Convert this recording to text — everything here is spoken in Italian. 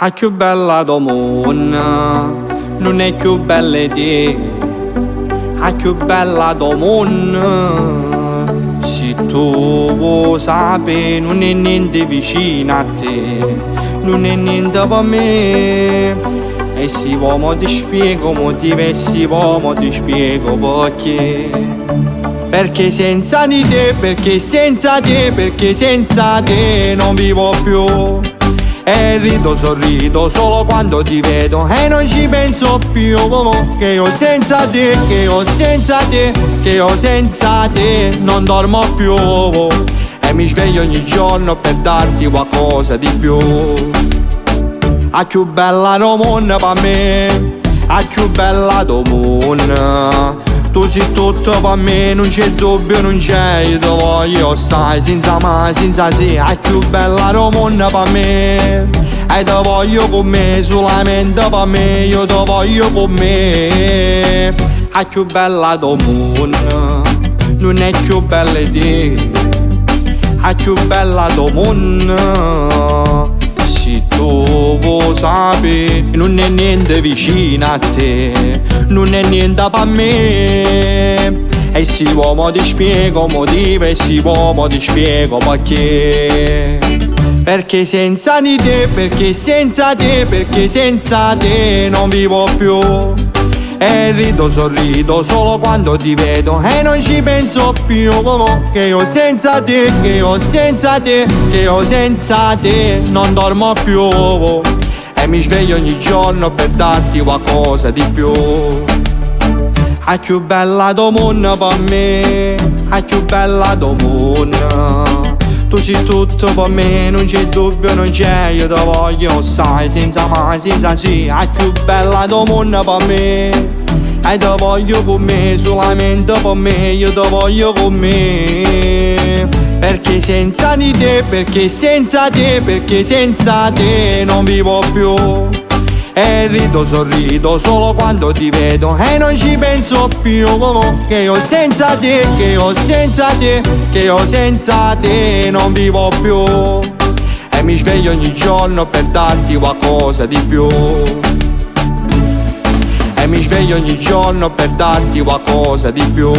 La più bella do mondo non è più bella di te. La più bella do mondo, se tu lo sapi, non è niente vicino a te, non è niente per me. E se uomo ti spiego motivo, e se uomo ti spiego perché. Perché senza di te, perché senza te, perché senza te non vivo più. E rido, sorrido solo quando ti vedo e non ci penso più. Che io senza te, che io senza te, che io senza te non dormo più. E mi sveglio ogni giorno per darti qualcosa di più. La più bella do mondo per me, la più bella do mondo. Tu sei tutto per me, non c'è dubbio, non c'è. Io ti voglio sai, senza mai, senza sì. La più bella do mondo per me, e ti voglio con me, solamente per me. Io ti voglio con me. La più bella do mondo non è più bella di te. La più bella do mondo, se tu lo sapi, non è niente vicino a te, non è niente per me. E se uomo ti spiego motivo, e se uomo ti spiego perché. Perché senza di te, perché senza te, perché senza te non vivo più. E rido, sorrido solo quando ti vedo e non ci penso più. Che io senza te, che io senza te, che io senza te non dormo più. E mi sveglio ogni giorno per darti qualcosa di più. La più bella do mondo per me, la più bella do mondo. Tu sei tutto per me, non c'è dubbio, non c'è. Io ti voglio sai, senza mai, senza sì. La più bella do mondo per me, e ti voglio con me, solamente per me. Io ti voglio con me. Perché senza di te, perché senza te, perché senza te non vivo più. E rido, sorrido solo quando ti vedo e non ci penso più. Che io senza te, che io senza te, che io senza te non vivo più. E mi sveglio ogni giorno per darti qualcosa di più. E mi sveglio ogni giorno per darti qualcosa di più.